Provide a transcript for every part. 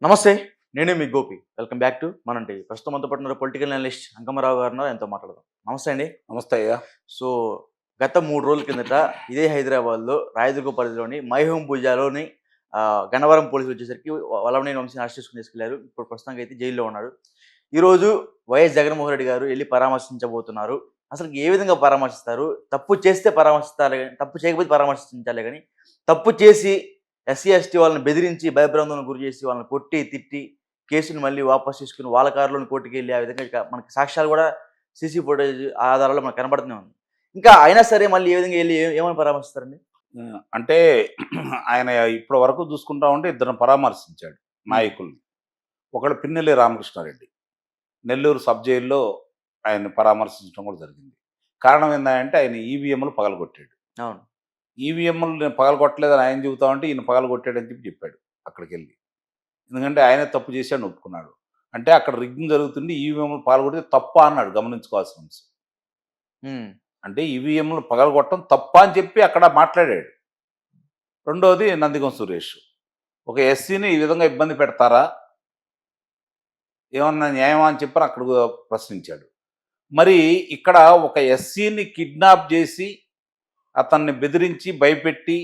నమస్తే. నేను మీ గోపి. వెల్కమ్ బ్యాక్ టు మనంటి. ప్రస్తుతం మనతో పాటు ఉన్నారు పొలిటికల్ అనలిస్ట్ అంకమ్మరావు గారు ఉన్నారు. ఆయనతో మాట్లాడదాం. నమస్తే అండి. నమస్తే అయ్యా. సో, గత 3 రోజుల కిందట ఇదే హైదరాబాద్‌లో రాయదుర్గం పరిధిలోని మైహూం పూజాలోని గన్నవరం పోలీసులు వచ్చేసరికి వల్లభనేని వంశీని అరెస్ట్ చేసుకొని తీసుకెళ్లారు. ఇప్పుడు ప్రస్తుతానికైతే జైల్‌లో ఉన్నాడు. ఈరోజు వైఎస్ జగన్మోహన్ రెడ్డి గారు ఎళ్లి పరామర్శించబోతున్నారు. అసలు ఏ విధంగా పరామర్శిస్తారు? తప్పు చేస్తే పరామర్శిస్తాలే గాని, తప్పు చేయకపోతే పరామర్శించాలే గాని, తప్పు చేసి ఎస్సీ, ఎస్టీ వాళ్ళని బెదిరించి, భయభ్రాంతులకు గురి చేసి, వాళ్ళని కొట్టి, తిట్టి, కేసుని మళ్ళీ వాపస్ తీసుకొని వాళ్ళ కారులోని కోర్టుకెళ్ళి ఆ విధంగా మనకి సాక్ష్యాలు కూడా సీసీ ఫుటేజ్ ఆధారాల్లో మనకు కనబడుతూనే ఉంది. ఇంకా అయినా సరే మళ్ళీ ఏ విధంగా ఎళ్లి ఏమని పరామర్శిస్తారండి? అంటే ఆయన ఇప్పటి వరకు చూసుకుంటా ఉంటే ఇద్దరిని పరామర్శించాడు హ్మ్. నాయకుల్ని. ఒకళ్ళు పిన్నెల్లి రామకృష్ణారెడ్డి. నెల్లూరు సబ్ జైల్‌లో ఆయన్ని పరామర్శించడం కూడా జరిగింది. కారణం ఏందంటే ఆయన ఈవీఎంలు పగలగొట్టాడు. అవును. ఈవీఎంలు నేను పగలగొట్టలేదని ఆయన చెబుతా ఉంటే ఈయన పగలగొట్టాడని చెప్పాడు అక్కడికెళ్ళి. ఎందుకంటే ఆయనే తప్పు చేశాడని ఒప్పుకున్నాడు. అంటే అక్కడ రిగ్గింగ్ జరుగుతుంది. ఈవీఎంలు పగలగొడితే తప్పా అన్నాడు గమనించుకోవాల్సిన అంశం. హ్మ్. అంటే ఈవీఎంలు పగలగొట్టడం తప్పా అని చెప్పి అక్కడ మాట్లాడాడు. రెండోది నందిగం సురేష్. ఒక ఎస్సీని ఈ విధంగా ఇబ్బంది పెడతారా? ఏమన్నా న్యాయమా అని చెప్పని అక్కడ ప్రశ్నించాడు. మరి ఇక్కడ ఒక ఎస్సీని కిడ్నాప్ చేసి, అతన్ని బెదిరించి, భయపెట్టి,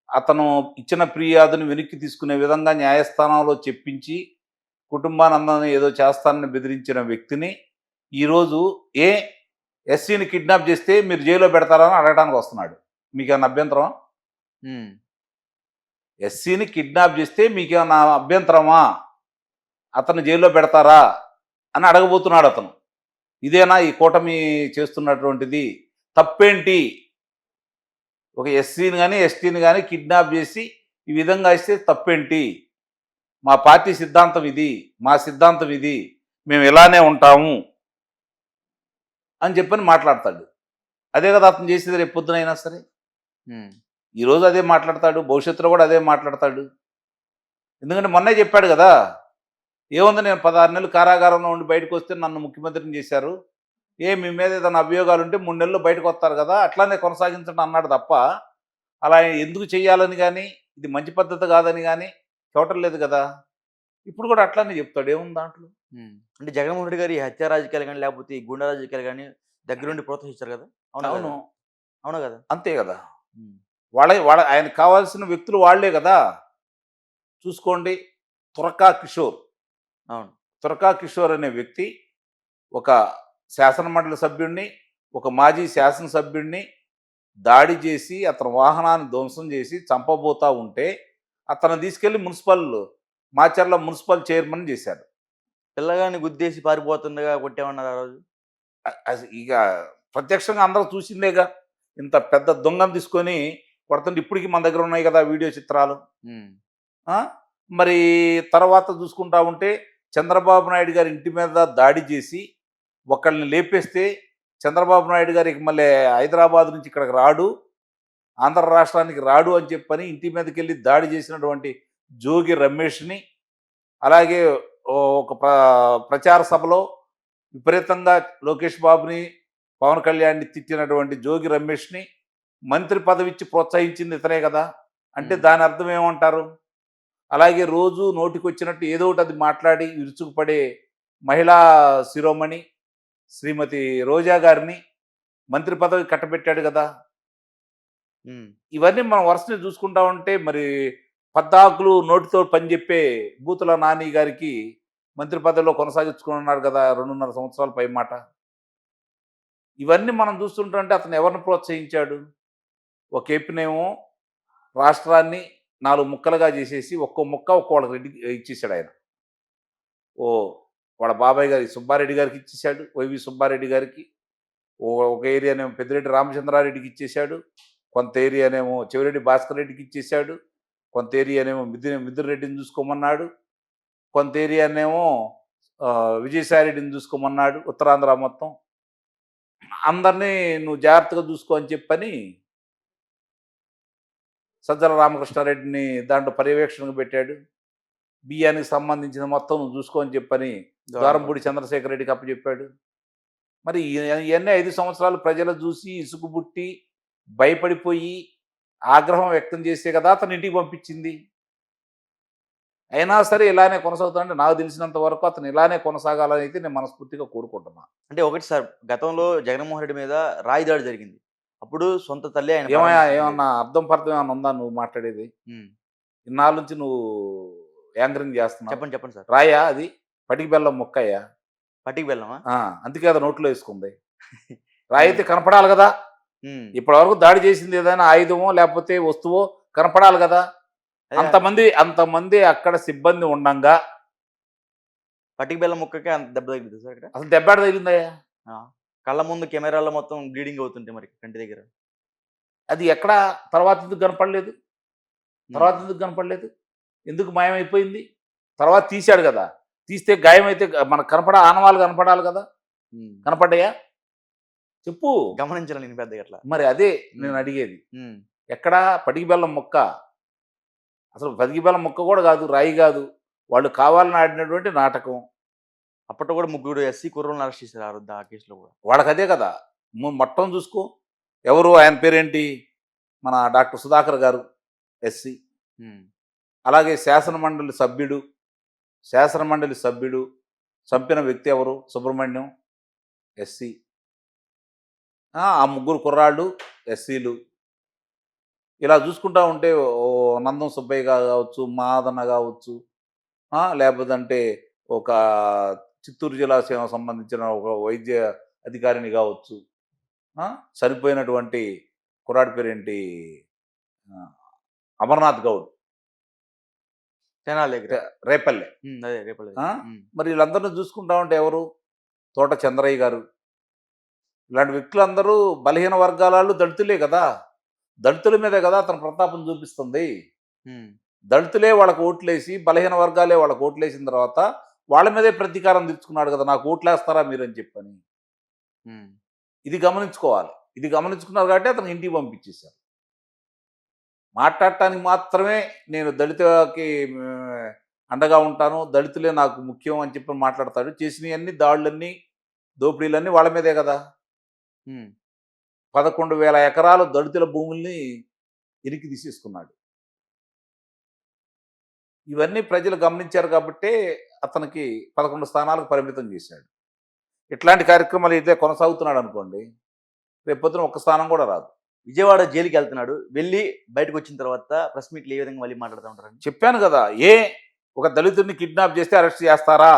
అతను ఇచ్చిన ఫిర్యాదుని వెనక్కి తీసుకునే విధంగా న్యాయస్థానంలో చెప్పించి, కుటుంబానందరిని ఏదో చేస్తానని బెదిరించిన వ్యక్తిని, ఈరోజు ఏ ఎస్సీని కిడ్నాప్ చేస్తే మీరు జైల్లో పెడతారా అని అడగడానికి వస్తున్నాడు. మీకేమన్నా అభ్యంతరమా? హ్మ్. ఎస్సీని కిడ్నాప్ చేస్తే మీకేమన్నా అభ్యంతరమా? అతన్ని జైల్లో పెడతారా? అని అడగబోతున్నాడు అతను. ఇదేనా ఈ కూటమి చేస్తున్నటువంటిది? తప్పేంటి? ఒక ఎస్సీని గాని, ఎస్టీని గాని కిడ్నాప్ చేసి ఈ విధంగా ఇస్తే తప్పేంటి? మా పార్టీ సిద్ధాంతం ఇది. మా సిద్ధాంతం ఇది. మేము ఇలానే ఉంటాము అని చెప్పని మాట్లాడతాడు. అదే కదా అతను చేసేది రేపు పొద్దునైనా సరే. హ్మ్. ఈరోజు అదే మాట్లాడతాడు. భవిష్యత్తులో కూడా అదే మాట్లాడతాడు. ఎందుకంటే మొన్నే చెప్పాడు కదా! ఏముంది నేను 16 నెలలు కారాగారంలో ఉండి బయటకొస్తే నన్ను ముఖ్యమంత్రిని చేశారు. మీ మీద ఏదైనా అభియోగాలుంటే 3 నెలల్లో బయటకొస్తారు గదా! అట్లానే కొనసాగించండి అన్నాడు తప్ప, అలా ఎందుకు చెయ్యాలని గాని, ఇది మంచి పద్ధతి కాదని గాని చెప్పటం లేదు గదా! ఇప్పుడు కూడా అట్లానే చెప్తాడు. ఏముంది దాంట్లో? హ్మ్. అంటే జగన్మోహన్ రెడ్డి గారు ఈ హత్యా రాజకీయాలు గాని, లేకపోతే ఈ గూండా రాజకీయాలు గాని దగ్గరుండి ప్రోత్సహించారు గదా! అవునా అవును. గదా? అవునా గదా? అంతే గదా! హ్మ్. వాళ్ళ ఆయనకు కావాల్సిన వ్యక్తులు వాళ్ళే గదా! చూసుకోండి. తురకా కిషోర్. అవును. తురకా కిషోర్ అనే వ్యక్తి ఒక శాసనమండలి సభ్యుడిని, ఒక మాజీ శాసనసభ్యుడిని దాడి చేసి, అతని వాహనాన్ని ధ్వంసం చేసి చంపబోతా ఉంటే, అతన్ని తీసుకెళ్ళి మాచర్ల మున్సిపల్ చైర్మన్ చేశారు. పిల్లగాడిని గుద్దేసి పారిపోతుండగా కొట్టామన్నారు ఆ రోజు. ఇక ప్రత్యక్షంగా అందరూ చూసిందేగా. ఇంత పెద్ద దొంగను తీసుకొని కొడుతుంటే ఇప్పటికి మన దగ్గర ఉన్నాయి కదా వీడియో చిత్రాలు. హ్మ్. ఆ! మరి తర్వాత చూసుకుంటా ఉంటే చంద్రబాబు నాయుడు గారి ఇంటి మీద దాడి చేసి, ఒకళ్ళని లేపేస్తే చంద్రబాబు నాయుడు గారు ఇక మళ్ళీ హైదరాబాద్ నుంచి ఇక్కడికి రాడు. ఆంధ్ర రాష్ట్రానికి రాడు అని చెప్పని ఇంటి మీదకెళ్ళి దాడి చేసినటువంటి జోగి రమేష్‌ని, అలాగే ఒక ప్రచార సభలో విపరీతంగా లోకేష్ బాబుని, పవన్ కళ్యాణ్‌ని తిట్టినటువంటి జోగి రమేష్‌ని మంత్రి పదవిచ్చి ప్రోత్సహించింది ఇతనే కదా! అంటే హ్మ్. దాని అర్థం ఏమంటారు? అలాగే రోజు నోటికొచ్చినట్టు ఏదో ఒకటి అది మాట్లాడి విరుచుకుపడే మహిళా శిరోమణి శ్రీమతి రోజా గారిని మంత్రి పదవి కట్టబెట్టాడు కదా! హ్మ్. ఇవన్నీ మనం వరుసనే చూసుకుంటా ఉంటే మరి పద్దాకులు నోటితో పని చెప్పే బూతుల నాని గారికి మంత్రి పదవిలో కొనసాగించుకున్నారు కదా 2.5 సంవత్సరాల పైమాట. ఇవన్నీ మనం చూస్తుంటుంటే అతను ఎవరిని ప్రోత్సహించాడు? ఒక ఏపినేమో రాష్ట్రాన్ని 4 ముక్కలుగా చేసేసి ఒక్కో ముక్క ఒక్కోళ్ళకి ఇచ్చేసాడు ఆయన. ఓహ్! వాళ్ళ బాబాయ్ గారి సుబ్బారెడ్డి గారికి ఇచ్చేసాడు. వైవి సుబ్బారెడ్డి గారికి. ఒక ఏరియానేమో పెద్దిరెడ్డి రామచంద్రారెడ్డికి ఇచ్చేసాడు. కొంత ఏరియానేమో చెవిరెడ్డి భాస్కర్ రెడ్డికి ఇచ్చేసాడు. కొంత ఏరియానేమో మిథున్ రెడ్డిని చూసుకోమన్నాడు. కొంత ఏరియానేమో విజయసాయి రెడ్డిని చూసుకోమన్నాడు. ఉత్తరాంధ్ర మొత్తం. అందరిని నువ్వు జాగ్రత్తగా చూసుకో అని చెప్పని సజ్జల రామకృష్ణారెడ్డిని దాంట్లో పర్యవేక్షణకు పెట్టాడు. బియ్యానికి సంబంధించిన మొత్తం నువ్వు చూసుకో అని చెప్పని గవర్నమెంట్ ద్వారంపూడి చంద్రశేఖర్ రెడ్డికి అప్పచెప్పాడు. మరి ఇయన్నీ 5 సంవత్సరాలు ప్రజలు చూసి ఇసుగుబుట్టి, భయపడిపోయి, ఆగ్రహం వ్యక్తం చేసే కదా అతన్ని ఇంటికి పంపించింది. అయినా సరే ఇలానే కొనసాగుతానంటే నాకు తెలిసినంత వరకు అతను ఇలానే కొనసాగాలని అయితే నేను మనస్ఫూర్తిగా కోరుకుంటున్నా. అంటే ఒకటి సార్, గతంలో జగన్మోహన్ రెడ్డి మీద రాయి దాడి జరిగింది. అప్పుడు సొంత తల్లే ఆయన ఏమయ్యా పరామర్శించలేదు. ఏమన్నా అర్థం పర్థం ఏమన్నా ఉందా నువ్వు మాట్లాడేది? హ్మ్. ఇన్నాళ్ళ నుంచి నువ్వు యాంకరింగ్ చేస్తున్నావు. చెప్పండి, చెప్పండి సార్. రాయా అది? పటికి బెల్లం ముక్కయ్యా? పట్టికి బెల్లమా? ఆ! అందుకే కదా నోట్లో ఏసుకుంది. రాయి హ్మ్. అయితే కనపడాలి గదా! హ్మ్. ఇప్పటివరకు దాడి చేసింది ఏదైనా ఆయుధమో లేకపోతే వస్తువో కనపడాలి గదా! అదే అంతమంది అక్కడ సిబ్బంది ఉండంగా పట్టిక బెల్లం ముక్కకే అంత దెబ్బ తగిలిందా సార్ ఇక్కడ? అసలు దెబ్బేడ తగిలిందయ్యా? ఆ! కళ్ళ ముందు కెమెరాలో మొత్తం బ్లీడింగ్ అవుతుంటే మరి కంటి దగ్గర. అది ఎక్కడ తర్వాత ఎందుకు కనపడలేదు? హ్మ్. ఎందుకు మాయమైపోయింది? తర్వాత తీశాడు గదా! తీస్తే గాయమైతే మనకు ఆనవాళ్ళు కనపడాలి గదా! హ్మ్. కనపడ్డాయా? చెప్పు. గమనించలే నేను పెద్దగా అట్లా. మరి అదే నేను హ్మ్. అడిగేది. హ్మ్. ఎక్కడ పటికి బెల్లం ముక్క. అసలు పటికి బెల్లం ముక్క గూడా గాదు. రాయి గాదు. వాళ్ళు కావాలని ఆడినటువంటి నాటకం. అప్పట్లో కూడా ముగ్గురు ఎస్సీ కుర్రోళ్ళని అరెస్ట్ చేశారు ఆ రోజు ఆ కేసులో కూడా. వాళ్ళకదే కదా! మొత్తం చూసుకో. ఎవరు ఆయన పేరేంటి? మన డాక్టర్ సుధాకర్ గారు ఎస్సీ. హ్మ్. అలాగే శాసనమండలి సభ్యుడు చంపిన వ్యక్తి ఎవరు? సుబ్రహ్మణ్యం ఎస్సీ. ఆ ముగ్గురు కుర్రాళ్ళు ఎస్సీలు. ఇలా చూసుకుంటా ఉంటే నందం సుబ్బయ్య కావచ్చు, మాదన్న కావచ్చు, లేకపోతే ఒక చిత్తూరు జిల్లా సంబంధించిన ఒక వైద్య అధికారిని కావచ్చు, ఆ, చనిపోయినటువంటి కుర్రాడి పేరేంటి, ఆ, అమర్నాథ్ గౌడ్, తెనాలి దగ్గర. రేపల్లె. అదే రేపల్లె ఆ, దగ్గర. హ్మ్. మరి వీళ్ళందరినీ చూసుకుంటా ఉంటే ఎవరు? తోట చంద్రయ్య గారు. ఇలాంటి వ్యక్తులందరూ బలహీన వర్గాల వాళ్ళు దళితులే కదా. దళితుల మీదే కదా అతను ప్రతాపం చూపిస్తుంది. హ్మ్. దళితులే వాళ్ళకు ఓట్లేసి, బలహీన వర్గాలే వాళ్ళకు ఓట్లేసిన తర్వాత వాళ్ళ మీదే ప్రతీకారం తీర్చుకున్నాడు కదా, నాకు ఓట్లేస్తారా మీరని చెప్పని. హ్మ్. ఇది గమనించుకోవాలి. ఇది గమనించుకున్నారు కాబట్టి అతను ఇంటికి పంపించేశారు. మాట్లాడటానికి మాత్రమే నేను దళితకి అండగా ఉంటాను, దళితులే నాకు ముఖ్యం అని చెప్పి మాట్లాడతాడు. చేసినవన్నీ దాడులన్నీ, దోపిడీలన్నీ వాళ్ళ మీదే కదా. హ్మ్. 11,000 ఎకరాలు దళితుల భూముల్ని ఇరికి తీసేసుకున్నాడు. ఇవన్నీ ప్రజలు గమనించారు కాబట్టే అతనికి 11 స్థానాలకు పరిమితం చేశాడు. ఇట్లాంటి కార్యక్రమాలు ఇదే కొనసాగుతున్నాడు అనుకోండి, రేపొద్దున ఒక్క స్థానం కూడా రాదు. విజయవాడ జైలుకెళ్తున్నాడు. వెళ్లి బయటకొచ్చిన తర్వాత ప్రెస్ మీట్‌లో ఏ విధంగా మళ్ళీ మాట్లాడుతా ఉంటారండి? చెప్పాను కదా! ఒక దళితుడిని కిడ్నాప్ చేస్తే అరెస్ట్ చేస్తారా?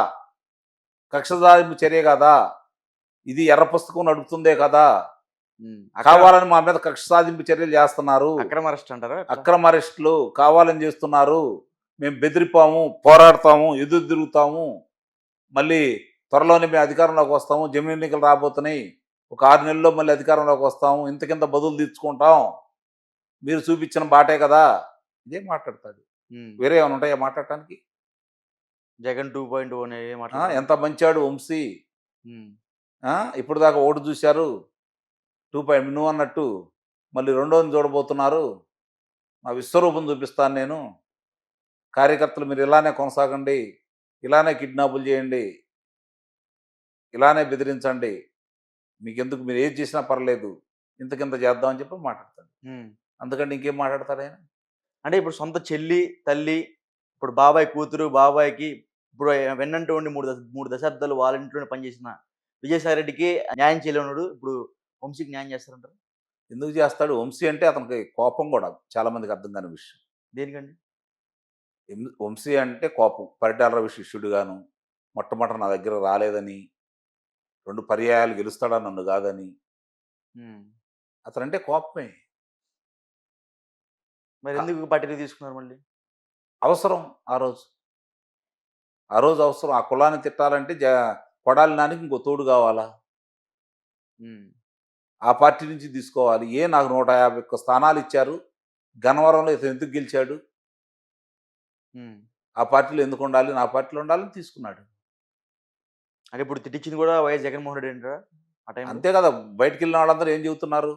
కక్ష సాధింపు చర్య కదా! ఇది ఎర్ర పుస్తకం నడుపుతుందే కదా! హ్మ్. కావాలని మా మీద కక్ష సాధింపు చర్యలు చేస్తున్నారు. అక్రమ అరెస్ట్ అంటారా ఎట్లా? అక్రమ అరెస్టులు కావాలని చేస్తున్నారు. మేము బెదిరిపాము, పోరాడతాము, ఎదురు తిరుగుతాము. మళ్ళీ త్వరలోనే మేము అధికారంలోకి వస్తాము. జమిలి ఎన్నికలు రాబోతున్నాయి. ఒక 6 నెలల్లో మళ్ళీ అధికారంలోకి వస్తాము. ఇంతకింత బదులు తీర్చుకుంటాం. మీరు చూపించిన బాటే కదా! ఇదే మాట్లాడతాడు. హ్మ్. వేరే ఏమైనా ఉంటాయా మాట్లాడటానికి? జగన్ 2.0 అని మాట్లాడతారు. ఎంత మంచాడు వంశీ. హ్మ్. ఇప్పటిదాకా ఒకటి చూశారు. 2 నువ్వన్నట్టు మళ్ళీ రెండోది చూడబోతున్నారు. నా విశ్వరూపం చూపిస్తాను నేను. కార్యకర్తలు మీరు ఇలానే కొనసాగండి. ఇలానే కిడ్నాపులు చేయండి. ఇలానే బెదిరించండి. మీకెందుకు, మీరు ఏది చేసినా పర్లేదు. ఇంతకింత చేద్దాం అని చెప్పి మాట్లాడతాడు. హ్మ్. అంతకంటే ఇంకేం మాట్లాడతాడాయన? అంటే ఇప్పుడు సొంత చెల్లి, తల్లి, ఇప్పుడు బాబాయ్ కూతురు, బాబాయ్‌కి ఇప్పుడు వెన్నంటి ఉండి 3 దశాబ్దాలు వాళ్ళ ఇంట్లోనే పనిచేసిన విజయసాయి రెడ్డికి న్యాయం చేయలేనోడు ఇప్పుడు వంశీకి న్యాయం చేస్తారంటారా? ఎందుకు చేస్తాడు? వంశీ అంటే అతనికి కోపం గూడా చాలా మందికి అర్థం కాని విషయం. దేనికండి? వంశీ అంటే కోపం. పరిటాల రవి శిష్యుడుగాను, మొట్టమొదట నా దగ్గర రాలేదని, 2 పర్యాయాలు గెలుస్తాడా నన్ను గాదని, హ్మ్. అతనంటే కోపమే. క మరెందుకు పార్టీలో తీసుకున్నారు మళ్ళీ? అవసరం ఆ రోజు. ఆ రోజు అవసరం. ఆ కులాన్ని తిట్టాలంటే కొడాలి నానికి ఇంకో తోడు గావాలా? హ్మ్. ఆ పార్టీ నుంచి తీసుకోవాలి. నాకు 151 స్థానాలిచ్చారు. గన్నవరంలో ఇతను ఎందుకు గెలిచాడు? హ్మ్. ఆ పార్టీలో ఎందుకుండాలి? నా పార్టీలో ఉండాలని తీసుకున్నాడు. అంటే ఇప్పుడు తిట్టించింది కూడా వైఎస్ జగన్మోహన్ రెడ్డి అంటారా? ఆ టైంలో? అంతే కదా! బయటికెళ్ళిన వాళ్ళందరూ ఏం చెబుతున్నారు?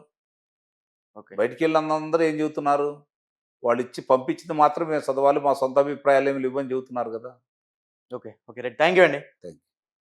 ఓకే. బయటికెళ్ళినందరూ ఏం చెబుతున్నారు? వాళ్ళిచ్చి పంపించింది మాత్రం మేము చదవాలి. మా సొంత అభిప్రాయాలేమి లేవని చెబుతున్నారు గదా! Okay. Okay. Right. Thank you అండి. థాంక్